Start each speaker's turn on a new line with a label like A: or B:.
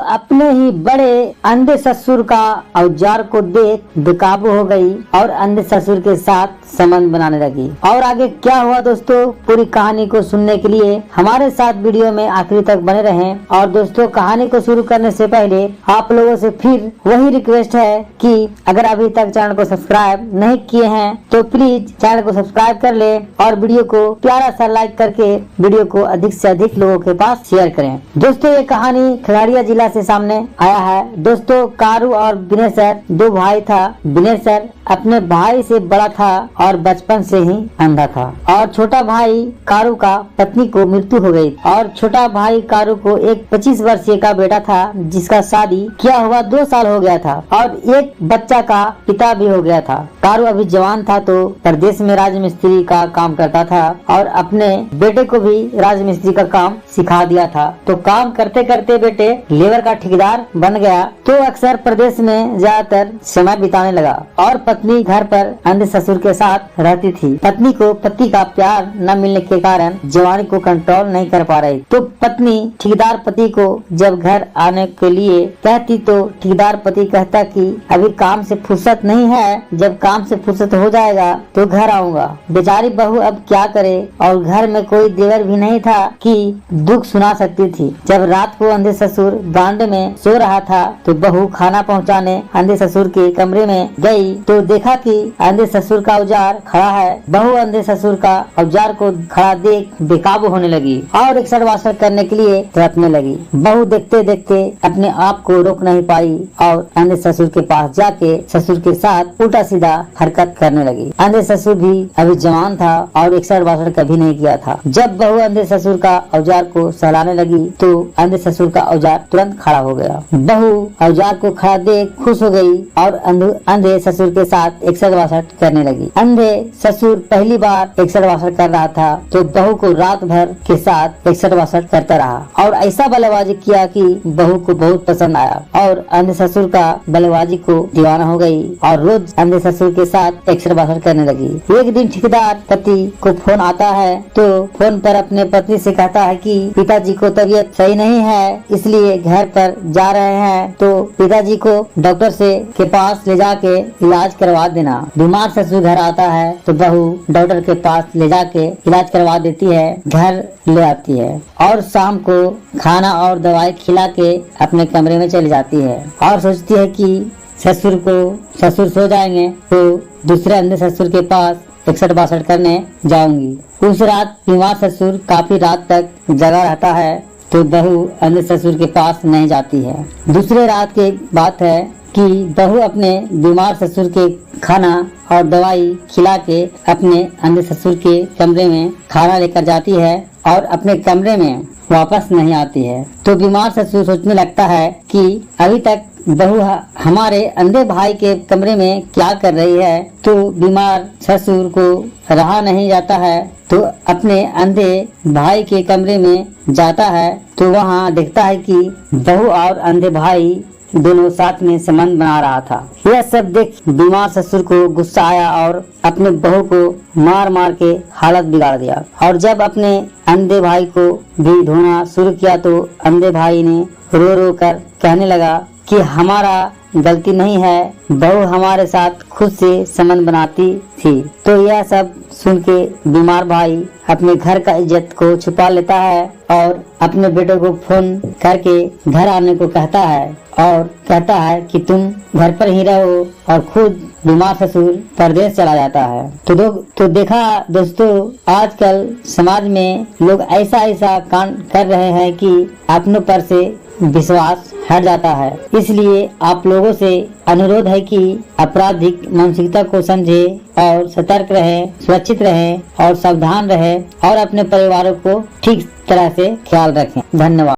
A: अपने ही बड़े अंधे ससुर का औजार को देख बेकाबू हो गई और अंधे ससुर के साथ संबंध बनाने लगी। और आगे क्या हुआ दोस्तों, पूरी कहानी को सुनने के लिए हमारे साथ वीडियो में आखिरी तक बने रहें। और दोस्तों, कहानी को शुरू करने से पहले आप लोगों से फिर वही रिक्वेस्ट है कि अगर अभी तक चैनल को सब्सक्राइब नहीं किए हैं तो प्लीज चैनल को सब्सक्राइब कर ले और वीडियो को प्यारा सा लाइक करके वीडियो को अधिक से अधिक लोगों के पास शेयर करें। दोस्तों, ये कहानी खगड़िया जिला से सामने आया है। दोस्तों, कारू और विनेश्वर दो भाई था। विनेश्वर अपने भाई से बड़ा था और बचपन से ही अंधा था। और छोटा भाई कारू का पत्नी को मृत्यु हो गई और छोटा भाई कारू को एक 25 वर्षीय का बेटा था जिसका शादी किया हुआ 2 साल हो गया था और एक बच्चा का पिता भी हो गया था। कारू अभी जवान था तो प्रदेश में राजमिस्त्री का काम करता था और अपने बेटे को भी राजमिस्त्री का काम सिखा दिया था। तो काम करते करते बेटे लेबर का ठेकेदार बन गया तो अक्सर प्रदेश में ज्यादातर समय बिताने लगा और पत्नी घर पर अंधे ससुर के साथ रहती थी। पत्नी को पति का प्यार न मिलने के कारण जवानी को कंट्रोल नहीं कर पा रही। तो पत्नी ठेकेदार पति को जब घर आने के लिए कहती तो ठेकेदार पति कहता कि अभी काम से फुर्सत नहीं है, जब काम से फुर्सत हो जाएगा तो घर आऊंगा। बेचारी बहू अब क्या करे और घर में कोई देवर भी नहीं था कि दुख सुना सकती थी। जब रात को अंधे ससुर बरामदे में सो रहा था तो बहू खाना पहुंचाने अंधे ससुर के कमरे में गई तो देखा कि अंधे ससुर का औजार खड़ा है। बहू अंधे ससुर का औजार को खड़ा देख बेकाबू होने लगी और एक्सर वासर करने के लिए तड़पने लगी। बहू देखते देखते अपने आप को रोक नहीं पाई और अंधे ससुर के पास जाके ससुर के साथ उल्टा सीधा हरकत करने लगी। अंधे ससुर भी अभी जवान था और एक्सर वासर कभी नहीं किया था। जब बहू अंधे ससुर का औजार को सहलाने लगी तो अंधे ससुर का औजार तुरंत खड़ा हो गया। बहू औजार को खड़ा देख खुश हो गई और अंधे ससुर के साथ एक्सर वासर करने लगी। अंधे ससुर पहली बार एक्सर वासर कर रहा था तो बहू को रात भर के साथ एक्सर वासर करता रहा और ऐसा बल्लेबाजी किया कि बहू को बहुत पसंद आया और अंधे ससुर का बल्लेबाजी को दीवाना हो गई और रोज अंधे ससुर के साथ एक्सर वासर करने लगी। एक दिन ठेकेदार पति को फोन आता है तो फोन पर अपने पत्नी से कहता है कि पिताजी को तबीयत सही नहीं है इसलिए घर पर जा रहे हैं तो पिताजी को डॉक्टर से के पास ले जाके इलाज करवा देना। बीमार ससुर घर आता है तो बहू डॉक्टर के पास ले जाके इलाज करवा देती है, घर ले आती है और शाम को खाना और दवाई खिला के अपने कमरे में चली जाती है और सोचती है कि ससुर सो जाएंगे तो दूसरे अंधे ससुर के पास एक्सर वासर करने जाऊंगी। उस रात बीमार ससुर काफी रात तक जगा रहता है तो बहू अंधे ससुर के पास नहीं जाती है। दूसरे रात की बात है कि बहू अपने बीमार ससुर के खाना और दवाई खिला के अपने अंधे ससुर के कमरे में खाना लेकर जाती है और अपने कमरे में वापस नहीं आती है। तो बीमार ससुर सोचने लगता है कि अभी तक बहू हमारे अंधे भाई के कमरे में क्या कर रही है। तो बीमार ससुर को रहा नहीं जाता है तो अपने अंधे भाई के कमरे में जाता है तो वहाँ देखता है कि बहू और अंधे भाई दोनों साथ में संबंध बना रहा था। यह सब देख बीमार ससुर को गुस्सा आया और अपने बहू को मार मार के हालत बिगाड़ दिया और जब अपने अंधे भाई को भी ढूंढना शुरू किया तो अंधे भाई ने रो रो कर कहने लगा कि हमारा गलती नहीं है, बहू हमारे साथ खुद से संबंध बनाती थी। तो यह सब सुन के बीमार भाई अपने घर का इज्जत को छुपा लेता है और अपने बेटे को फोन करके घर आने को कहता है और कहता है कि तुम घर पर ही रहो और खुद बीमार ससुर परदेश चला जाता है। तो देखा दोस्तों, आजकल समाज में लोग ऐसा कांड कर रहे हैं कि अपनों पर से विश्वास हट जाता है। इसलिए आप लोगों से अनुरोध है कि आपराधिक मानसिकता को समझे और सतर्क रहे, सुरक्षित रहे और सावधान रहे और अपने परिवारों को ठीक तरह से ख्याल रखें। धन्यवाद।